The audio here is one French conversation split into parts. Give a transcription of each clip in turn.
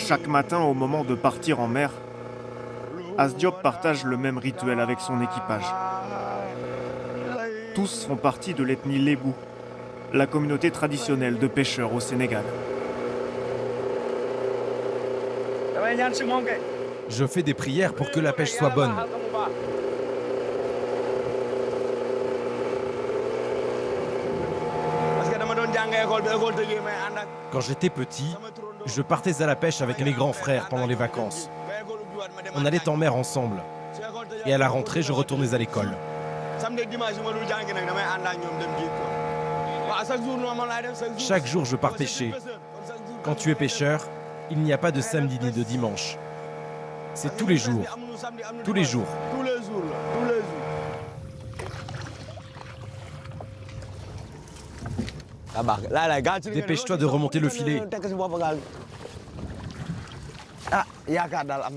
Chaque matin, au moment de partir en mer, Asdiop partage le même rituel avec son équipage. Tous font partie de l'ethnie Lébou, la communauté traditionnelle de pêcheurs au Sénégal. Je fais des prières pour que la pêche soit bonne. Quand j'étais petit, je partais à la pêche avec mes grands frères pendant les vacances. On allait en mer ensemble. Et à la rentrée, je retournais à l'école. Chaque jour, je pars pêcher. Quand tu es pêcheur, il n'y a pas de samedi ni de dimanche. C'est tous les jours. Tous les jours. Dépêche-toi de remonter le filet.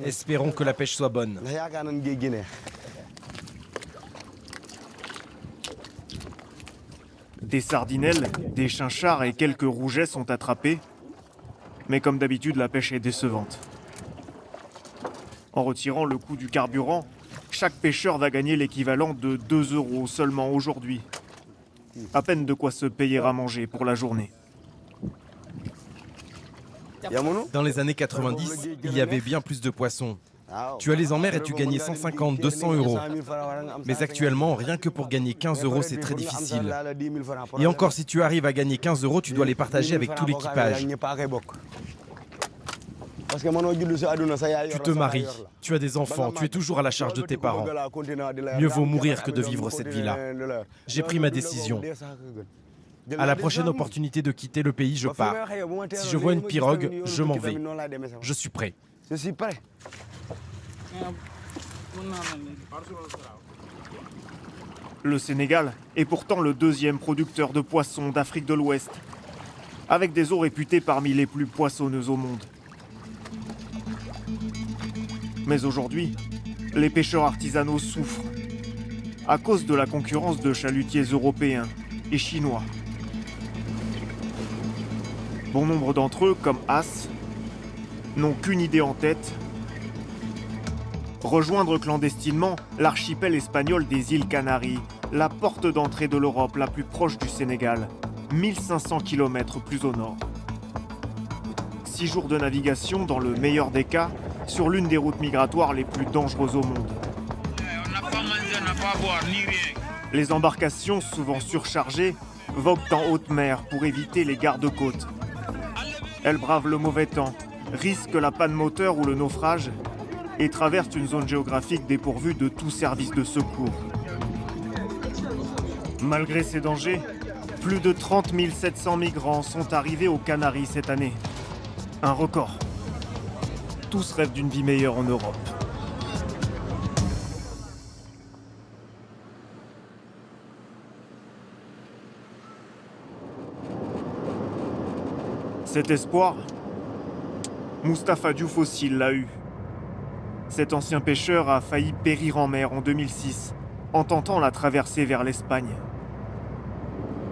Espérons que la pêche soit bonne. Des sardinelles, des chinchards et quelques rougets sont attrapés, mais comme d'habitude, la pêche est décevante. En retirant le coût du carburant, chaque pêcheur va gagner l'équivalent de 2 € seulement aujourd'hui. À peine de quoi se payer à manger pour la journée. Dans les années 90, il y avait bien plus de poissons. Tu allais en mer et tu gagnais 150, 200 €. Mais actuellement, rien que pour gagner 15 €, c'est très difficile. Et encore, si tu arrives à gagner 15 €, tu dois les partager avec tout l'équipage. Tu te maries, tu as des enfants, tu es toujours à la charge de tes parents. Mieux vaut mourir que de vivre cette vie-là. J'ai pris ma décision. À la prochaine opportunité de quitter le pays, je pars. Si je vois une pirogue, je m'en vais. Je suis prêt. Le Sénégal est pourtant le deuxième producteur de poissons d'Afrique de l'Ouest, avec des eaux réputées parmi les plus poissonneuses au monde. Mais aujourd'hui, les pêcheurs artisanaux souffrent à cause de la concurrence de chalutiers européens et chinois. Bon nombre d'entre eux, comme As, n'ont qu'une idée en tête: rejoindre clandestinement l'archipel espagnol des îles Canaries, la porte d'entrée de l'Europe la plus proche du Sénégal, 1500 km plus au nord. 6 jours de navigation dans le meilleur des cas, sur l'une des routes migratoires les plus dangereuses au monde. Les embarcations, souvent surchargées, voguent en haute mer pour éviter les gardes-côtes. Elles bravent le mauvais temps, risquent la panne moteur ou le naufrage et traversent une zone géographique dépourvue de tout service de secours. Malgré ces dangers, plus de 30 700 migrants sont arrivés aux Canaries cette année. Un record. Tous rêvent d'une vie meilleure en Europe. Cet espoir, Mustapha Diouf aussi l'a eu. Cet ancien pêcheur a failli périr en mer en 2006 en tentant la traversée vers l'Espagne.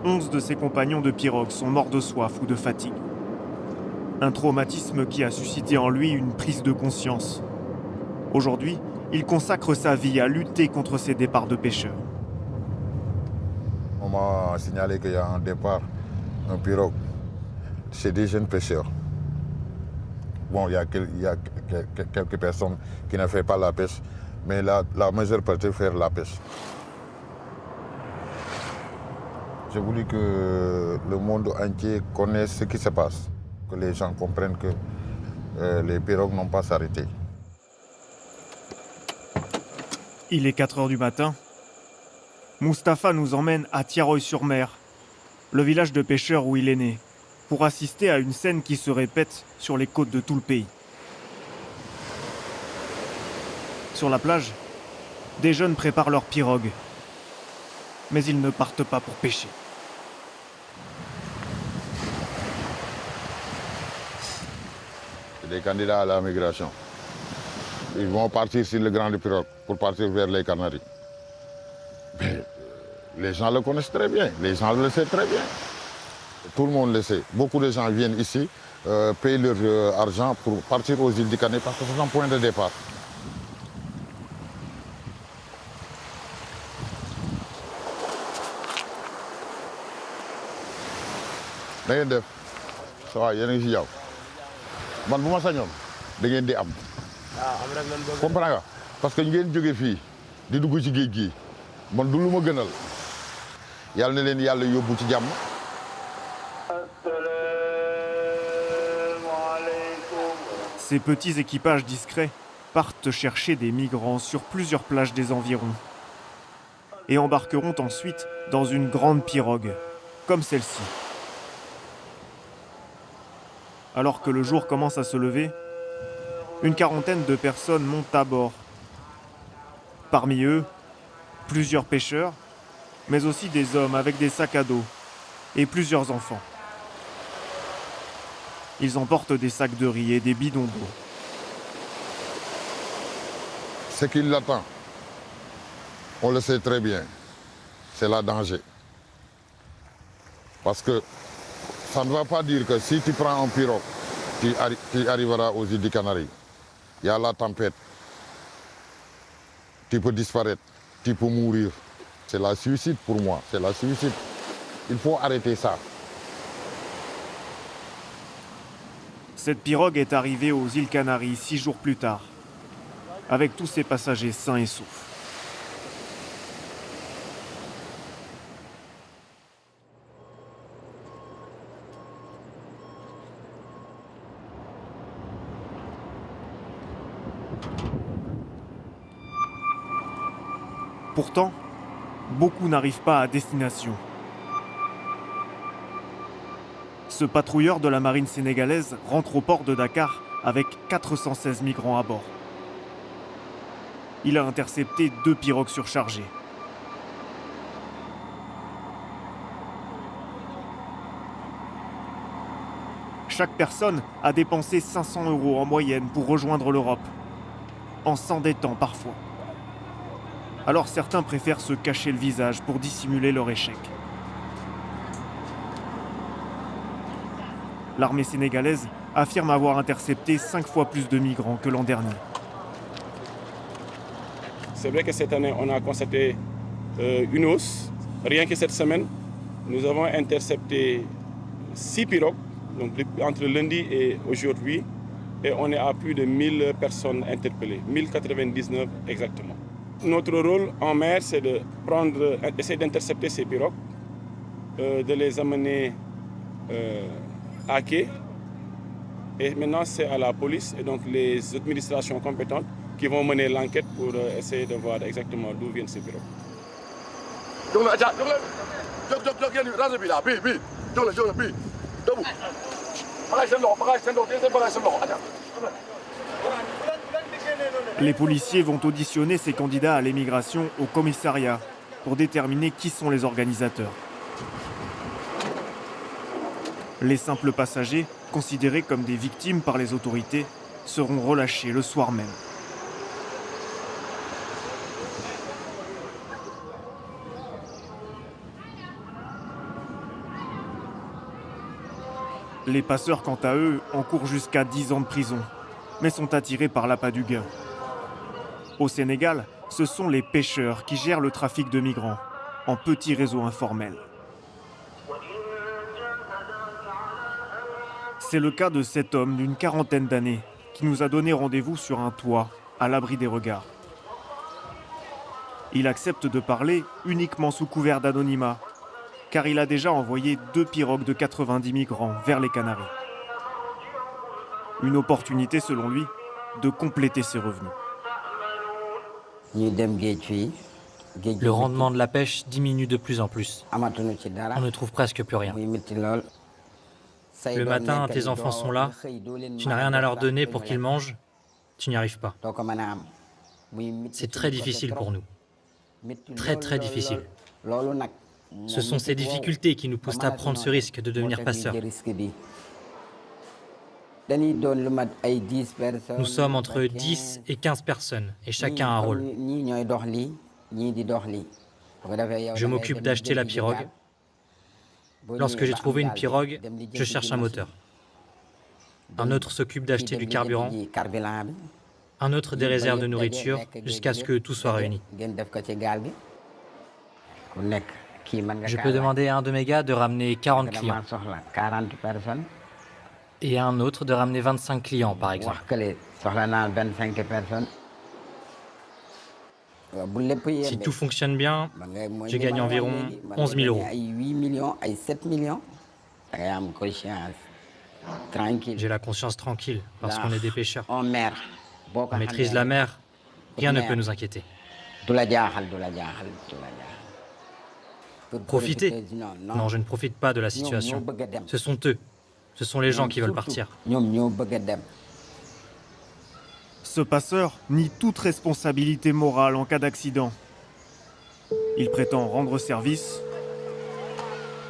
11 de ses compagnons de pirogue sont morts de soif ou de fatigue. Un traumatisme qui a suscité en lui une prise de conscience. Aujourd'hui, il consacre sa vie à lutter contre ces départs de pêcheurs. On m'a signalé qu'il y a un départ, un pirogue, chez des jeunes pêcheurs. Bon, il y a quelques personnes qui ne font pas la pêche, mais la majeure partie fait la pêche. J'ai voulu que le monde entier connaisse ce qui se passe, que les gens comprennent que les pirogues n'ont pas s'arrêter. Il est 4 h du matin. Mustapha nous emmène à Tiaroy-sur-Mer, le village de pêcheurs où il est né, pour assister à une scène qui se répète sur les côtes de tout le pays. Sur la plage, des jeunes préparent leurs pirogues, mais ils ne partent pas pour pêcher. Les candidats à la migration, ils vont partir sur le grand pirogue pour partir vers les Canaries. Mais les gens le connaissent très bien, les gens le savent très bien. Tout le monde le sait. Beaucoup de gens viennent ici payer leur argent pour partir aux îles du Canet parce que c'est un point de départ. Na ngeen def ça va yéen a ngi si jàmm man bu ma sañoon da ngeen di am. comprends nga parce que ngeen jóge fii di dugg ci géej gi man du lu ma gënal yàlla na leen yàlla yóbbu ci jàmm. Ces petits équipages discrets partent chercher des migrants sur plusieurs plages des environs et embarqueront ensuite dans une grande pirogue, comme celle-ci. Alors que le jour commence à se lever, une quarantaine de personnes montent à bord. Parmi eux, plusieurs pêcheurs, mais aussi des hommes avec des sacs à dos et plusieurs enfants. Ils emportent des sacs de riz et des bidons d'eau. Ce qui l'attend, on le sait très bien, c'est le danger. Parce que ça ne va pas dire que si tu prends un pirogue, tu arriveras aux îles des Canaries. Il y a la tempête. Tu peux disparaître, tu peux mourir. C'est la suicide pour moi, c'est la suicide. Il faut arrêter ça. Cette pirogue est arrivée aux îles Canaries 6 jours plus tard, avec tous ses passagers sains et saufs. Pourtant, beaucoup n'arrivent pas à destination. Ce patrouilleur de la marine sénégalaise rentre au port de Dakar avec 416 migrants à bord. Il a intercepté 2 pirogues surchargées. Chaque personne a dépensé 500 € en moyenne pour rejoindre l'Europe, en s'endettant parfois. Alors certains préfèrent se cacher le visage pour dissimuler leur échec. L'armée sénégalaise affirme avoir intercepté 5 fois plus de migrants que l'an dernier. C'est vrai que cette année, on a constaté une hausse. Rien que cette semaine, nous avons intercepté 6 pirogues, donc entre lundi et aujourd'hui, et on est à plus de 1000 personnes interpellées, 1099 exactement. Notre rôle en mer, c'est d'essayer d'intercepter ces pirogues, de les amener à quai. Et maintenant, c'est à la police et donc les administrations compétentes qui vont mener l'enquête pour essayer de voir exactement d'où viennent ces pirogues. Les policiers vont auditionner ces candidats à l'émigration au commissariat pour déterminer qui sont les organisateurs. Les simples passagers, considérés comme des victimes par les autorités, seront relâchés le soir même. Les passeurs, quant à eux, encourent jusqu'à 10 ans de prison, mais sont attirés par l'appât du gain. Au Sénégal, ce sont les pêcheurs qui gèrent le trafic de migrants, en petits réseaux informels. C'est le cas de cet homme d'une quarantaine d'années qui nous a donné rendez-vous sur un toit, à l'abri des regards. Il accepte de parler uniquement sous couvert d'anonymat, car il a déjà envoyé 2 pirogues de 90 migrants vers les Canaries. Une opportunité, selon lui, de compléter ses revenus. Le rendement de la pêche diminue de plus en plus. On ne trouve presque plus rien. Le matin, tes enfants sont là, tu n'as rien à leur donner pour qu'ils mangent, tu n'y arrives pas. C'est très difficile pour nous. Très très difficile. Ce sont ces difficultés qui nous poussent à prendre ce risque de devenir passeurs. Nous sommes entre 10 et 15 personnes et chacun a un rôle. Je m'occupe d'acheter la pirogue. Lorsque j'ai trouvé une pirogue, je cherche un moteur. Un autre s'occupe d'acheter du carburant. Un autre des réserves de nourriture jusqu'à ce que tout soit réuni. Je peux demander à un de mes gars de ramener 40 clients. Et à un autre de ramener 25 clients, par exemple. Si tout fonctionne bien, je gagne environ 11 000 euros. J'ai la conscience tranquille parce qu'on est des pêcheurs. On maîtrise la mer, rien ne peut nous inquiéter. Profiter? Non, je ne profite pas de la situation. Ce sont eux. Ce sont les gens qui veulent partir. Ce passeur nie toute responsabilité morale en cas d'accident. Il prétend rendre service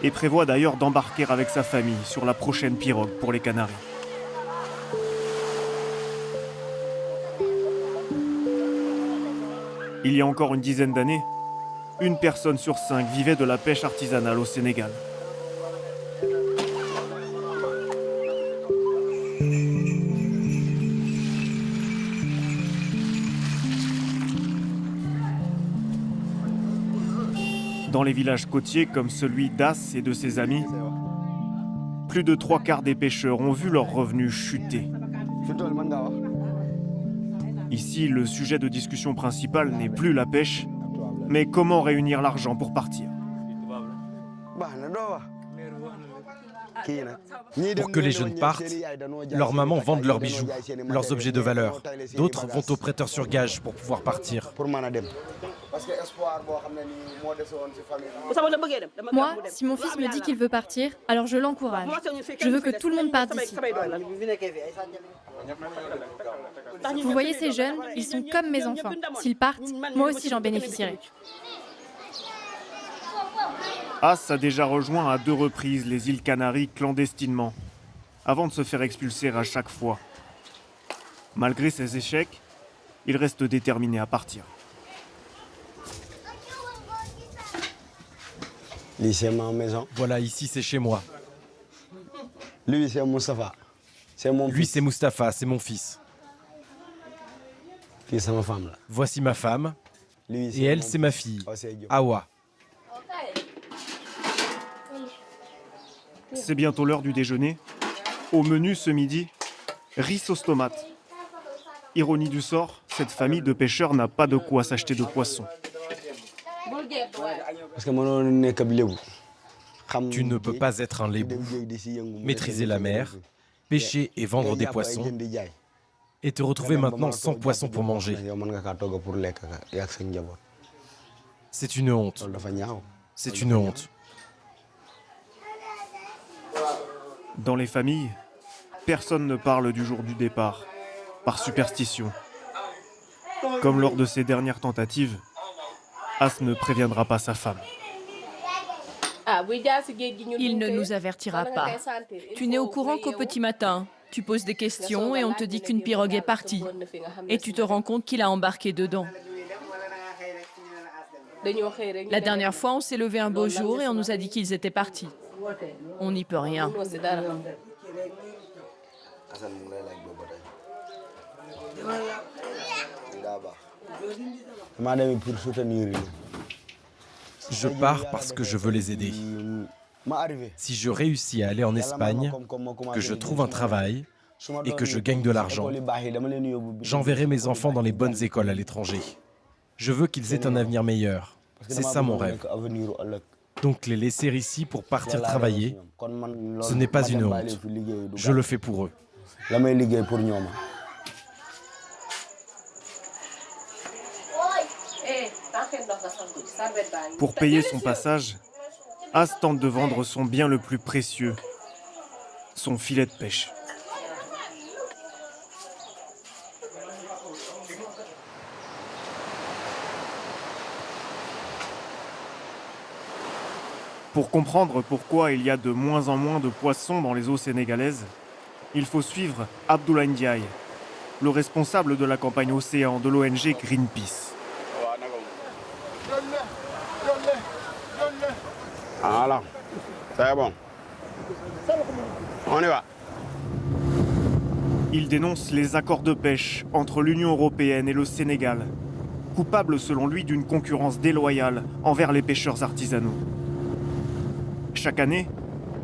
et prévoit d'ailleurs d'embarquer avec sa famille sur la prochaine pirogue pour les Canaries. Il y a encore une dizaine d'années, une personne sur 5 vivait de la pêche artisanale au Sénégal. Dans les villages côtiers comme celui d'As et de ses amis, plus de 3/4 des pêcheurs ont vu leurs revenus chuter. Ici, le sujet de discussion principal n'est plus la pêche, mais comment réunir l'argent pour partir. Pour que les jeunes partent, leurs mamans vendent leurs bijoux, leurs objets de valeur. D'autres vont aux prêteurs sur gage pour pouvoir partir. Moi, si mon fils me dit qu'il veut partir, alors je l'encourage. Je veux que tout le monde parte d'ici. Vous voyez ces jeunes, ils sont comme mes enfants. S'ils partent, moi aussi j'en bénéficierai. As a déjà rejoint à 2 reprises les îles Canaries clandestinement, avant de se faire expulser à chaque fois. Malgré ses échecs, il reste déterminé à partir. Voilà, ici c'est chez moi. Lui, c'est Moustapha. Lui, c'est Mustapha, c'est mon fils. Voici ma femme. Et elle, c'est ma fille, Awa. C'est bientôt l'heure du déjeuner. Au menu ce midi, riz sauce tomate. Ironie du sort, cette famille de pêcheurs n'a pas de quoi s'acheter de poisson. Tu ne peux pas être un lébou, maîtriser la mer, pêcher et vendre des poissons, et te retrouver maintenant sans poisson pour manger. C'est une honte. C'est une honte. Dans les familles, personne ne parle du jour du départ, par superstition. Comme lors de ses dernières tentatives, As ne préviendra pas sa femme. Il ne nous avertira pas. Tu n'es au courant qu'au petit matin. Tu poses des questions et on te dit qu'une pirogue est partie. Et tu te rends compte qu'il a embarqué dedans. La dernière fois, on s'est levé un beau jour et on nous a dit qu'ils étaient partis. On n'y peut rien. Je pars parce que je veux les aider. Si je réussis à aller en Espagne, que je trouve un travail et que je gagne de l'argent, j'enverrai mes enfants dans les bonnes écoles à l'étranger. Je veux qu'ils aient un avenir meilleur. C'est ça mon rêve. Donc les laisser ici pour partir travailler, ce n'est pas une honte. Je le fais pour eux. Pour payer son passage, As tente de vendre son bien le plus précieux, son filet de pêche. Pour comprendre pourquoi il y a de moins en moins de poissons dans les eaux sénégalaises, il faut suivre Abdoulaye Ndiaye, le responsable de la campagne Océan de l'ONG Greenpeace. Voilà, c'est bon. On y va. Il dénonce les accords de pêche entre l'Union européenne et le Sénégal, coupable selon lui d'une concurrence déloyale envers les pêcheurs artisanaux. Chaque année,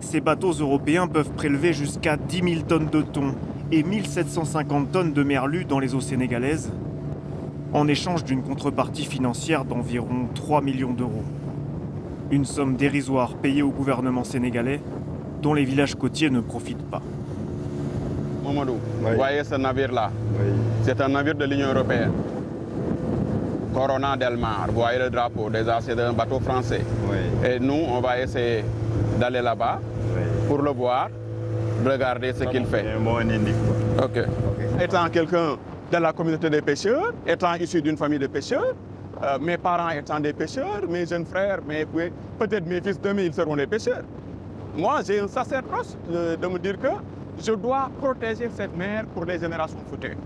ces bateaux européens peuvent prélever jusqu'à 10 000 tonnes de thon et 1750 tonnes de merlu dans les eaux sénégalaises, en échange d'une contrepartie financière d'environ 3 millions d'euros. Une somme dérisoire payée au gouvernement sénégalais, dont les villages côtiers ne profitent pas. Mamadou, vous voyez ce navire-là? C'est un navire de l'Union européenne. Corona del Mar, vous voyez le drapeau, déjà c'est un bateau français. Et nous, on va essayer d'aller là-bas pour le voir, regarder ce qu'il fait. Ok. Étant quelqu'un de la communauté des pêcheurs, étant issu d'une famille de pêcheurs, mes parents étant des pêcheurs, mes jeunes frères, peut-être mes fils demain, ils seront des pêcheurs. Moi, j'ai un sacerdoce de me dire que je dois protéger cette mer pour les générations futures.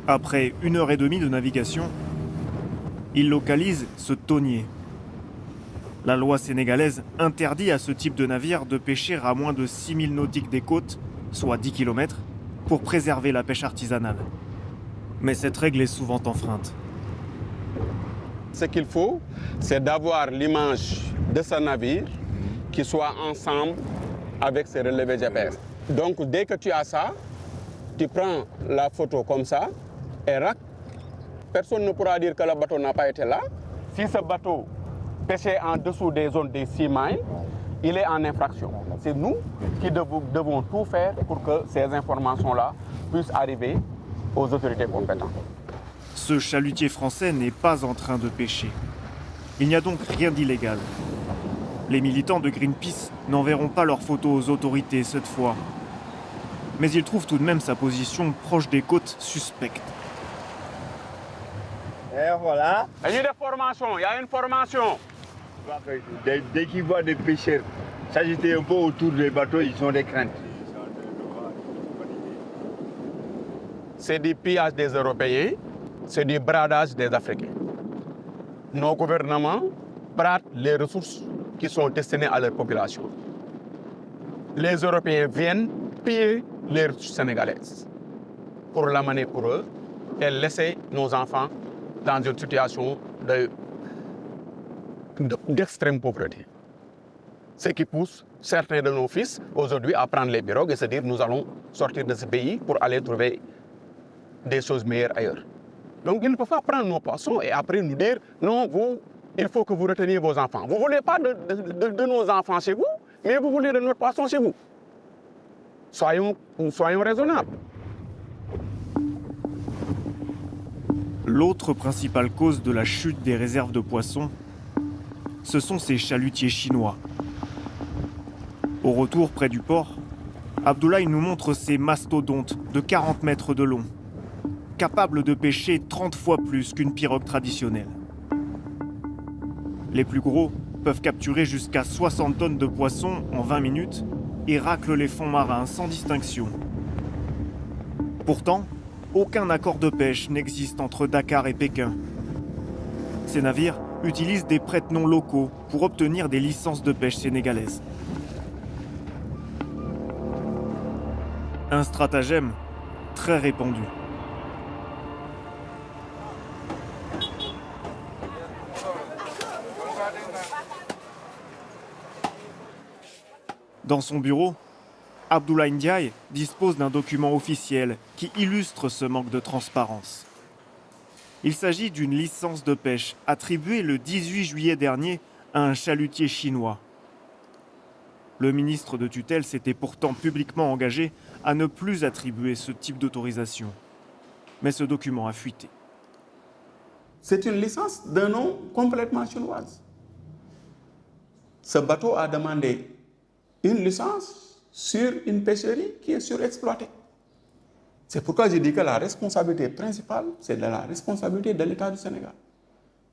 Après 1h30 de navigation, il localise ce thonier. La loi sénégalaise interdit à ce type de navire de pêcher à moins de 6 000 nautiques des côtes, soit 10 km, pour préserver la pêche artisanale. Mais cette règle est souvent enfreinte. Ce qu'il faut, c'est d'avoir l'image de ce navire qui soit ensemble avec ses relevés GPS. Donc dès que tu as ça, tu prends la photo comme ça et rac. Personne ne pourra dire que le bateau n'a pas été là. Si ce bateau pêchait en dessous des zones des 6 miles, il est en infraction. C'est nous qui devons tout faire pour que ces informations-là puissent arriver aux autorités compétentes. Ce chalutier français n'est pas en train de pêcher. Il n'y a donc rien d'illégal. Les militants de Greenpeace n'enverront pas leurs photos aux autorités cette fois. Mais ils trouvent tout de même sa position proche des côtes suspecte. Et voilà. Il y a une formation. Dès qu'ils voient des pêcheurs s'agiter un peu autour des bateaux, ils ont des craintes. C'est du pillage des Européens, c'est du bradage des Africains. Nos gouvernements bradent les ressources qui sont destinées à leur population. Les Européens viennent piller les ressources sénégalaises pour l'amener pour eux et laisser nos enfants dans une situation d'extrême pauvreté. Ce qui pousse certains de nos fils aujourd'hui à prendre les pirogues et se dire nous allons sortir de ce pays pour aller trouver des choses meilleures ailleurs. Donc ils ne peuvent pas prendre nos poissons et après nous dire non, vous, il faut que vous reteniez vos enfants. Vous ne voulez pas de nos enfants chez vous, mais vous voulez de notre poisson chez vous. Soyons raisonnables. L'autre principale cause de la chute des réserves de poissons, ce sont ces chalutiers chinois. Au retour près du port, Abdoulaye nous montre ces mastodontes de 40 mètres de long, capables de pêcher 30 fois plus qu'une pirogue traditionnelle. Les plus gros peuvent capturer jusqu'à 60 tonnes de poissons en 20 minutes et raclent les fonds marins sans distinction. Pourtant, aucun accord de pêche n'existe entre Dakar et Pékin. Ces navires utilisent des prête-noms locaux pour obtenir des licences de pêche sénégalaises. Un stratagème très répandu. Dans son bureau, Abdoulaye Ndiaye dispose d'un document officiel qui illustre ce manque de transparence. Il s'agit d'une licence de pêche attribuée le 18 juillet dernier à un chalutier chinois. Le ministre de tutelle s'était pourtant publiquement engagé à ne plus attribuer ce type d'autorisation. Mais ce document a fuité. C'est une licence d'un nom complètement chinoise. Ce bateau a demandé une licence sur une pêcherie qui est surexploitée. C'est pourquoi je dis que la responsabilité principale, c'est de la responsabilité de l'État du Sénégal.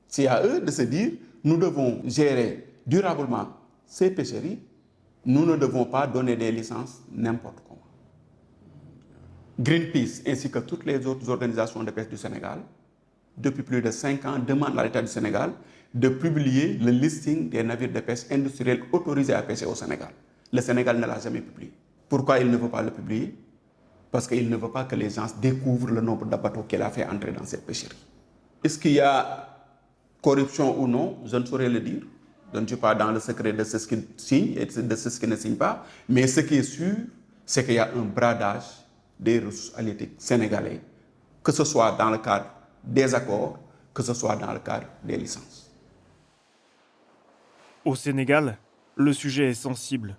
C'est à eux de se dire, nous devons gérer durablement ces pêcheries, nous ne devons pas donner des licences n'importe comment. Greenpeace ainsi que toutes les autres organisations de pêche du Sénégal, depuis plus de 5 ans, demandent à l'État du Sénégal de publier le listing des navires de pêche industriels autorisés à pêcher au Sénégal. Le Sénégal ne l'a jamais publié. Pourquoi il ne veut pas le publier? parce qu'il ne veut pas que les gens découvrent le nombre de bateaux qu'elle a fait entrer dans cette pêcherie. Est-ce qu'il y a corruption ou non? Je ne saurais le dire. Je ne suis pas dans le secret de ce qui signe et de ce qui ne signe pas. Mais ce qui est sûr, c'est qu'il y a un bradage des ressources halieutiques sénégalais, que ce soit dans le cadre des accords, que ce soit dans le cadre des licences. Au Sénégal, le sujet est sensible.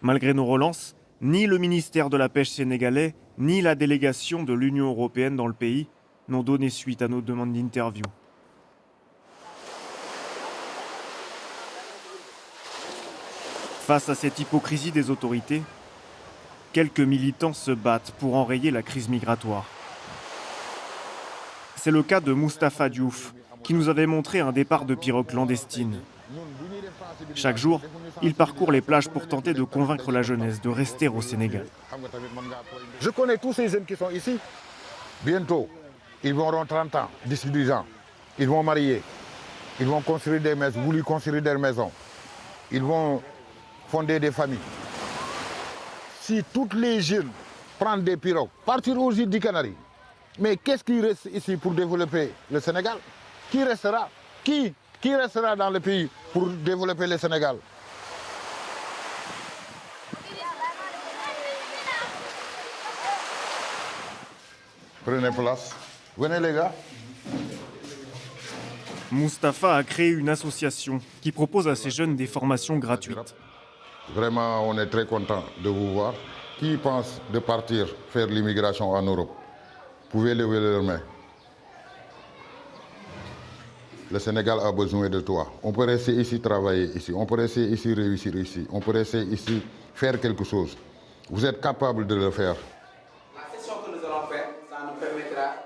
Malgré nos relances, ni le ministère de la Pêche sénégalais, ni la délégation de l'Union européenne dans le pays n'ont donné suite à nos demandes d'interview. Face à cette hypocrisie des autorités, quelques militants se battent pour enrayer la crise migratoire. C'est le cas de Moustapha Diouf, qui nous avait montré un départ de pirogue clandestine. Chaque jour, il parcourt les plages pour tenter de convaincre la jeunesse de rester au Sénégal. Je connais tous ces jeunes qui sont ici. Bientôt, ils auront 30 ans, d'ici 10 ans. Ils vont marier. Ils vont construire des maisons, vouloir construire des maisons. Ils vont fonder des familles. Si toutes les jeunes prennent des pirogues, partir aux îles des Canaries, mais qu'est-ce qui reste ici pour développer le Sénégal? Qui restera? Qui restera dans le pays pour développer le Sénégal? Prenez place. Venez les gars. Moustapha a créé une association qui propose à ces jeunes des formations gratuites. Vraiment, on est très content de vous voir. Qui pense de partir faire l'immigration en Europe? Vous pouvez lever leurs mains. Le Sénégal a besoin de toi. On peut rester ici, travailler ici. On peut rester ici, réussir ici. On peut rester ici, faire quelque chose. Vous êtes capable de le faire.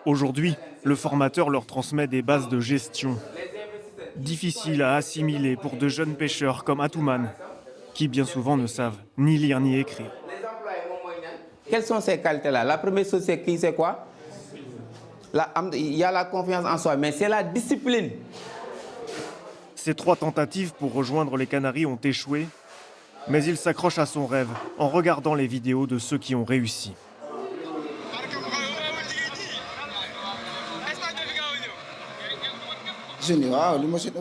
Aujourd'hui, le formateur leur transmet des bases de gestion, difficiles à assimiler pour de jeunes pêcheurs comme Atoumane, qui bien souvent ne savent ni lire ni écrire. Quelles sont ces qualités-là? La première chose, c'est quoi? Il y a la confiance en soi, mais c'est la discipline. Ces 3 tentatives pour rejoindre les Canaries ont échoué, mais il s'accroche à son rêve en regardant les vidéos de ceux qui ont réussi.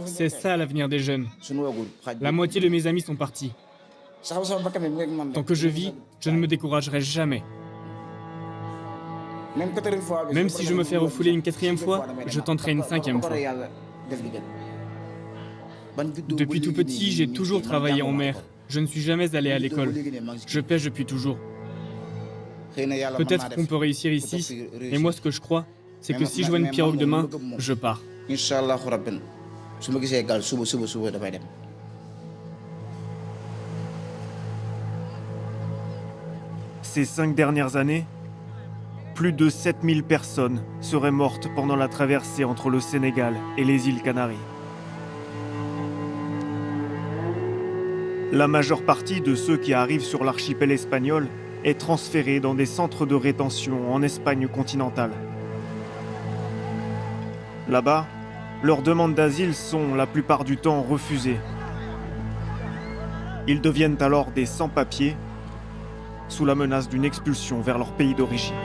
C'est ça l'avenir des jeunes. La moitié de mes amis sont partis. Tant que je vis, je ne me découragerai jamais. Même si je me fais refouler une 4e fois, je tenterai une 5e fois. Depuis tout petit, j'ai toujours travaillé en mer. Je ne suis jamais allé à l'école. Je pêche depuis toujours. Peut-être qu'on peut réussir ici, et moi ce que je crois, c'est que si je vois une pirogue demain, je pars. Ces 5 dernières années, plus de 7000 personnes seraient mortes pendant la traversée entre le Sénégal et les îles Canaries. La majeure partie de ceux qui arrivent sur l'archipel espagnol est transférée dans des centres de rétention en Espagne continentale. Là-bas, leurs demandes d'asile sont la plupart du temps refusées. Ils deviennent alors des sans-papiers, sous la menace d'une expulsion vers leur pays d'origine.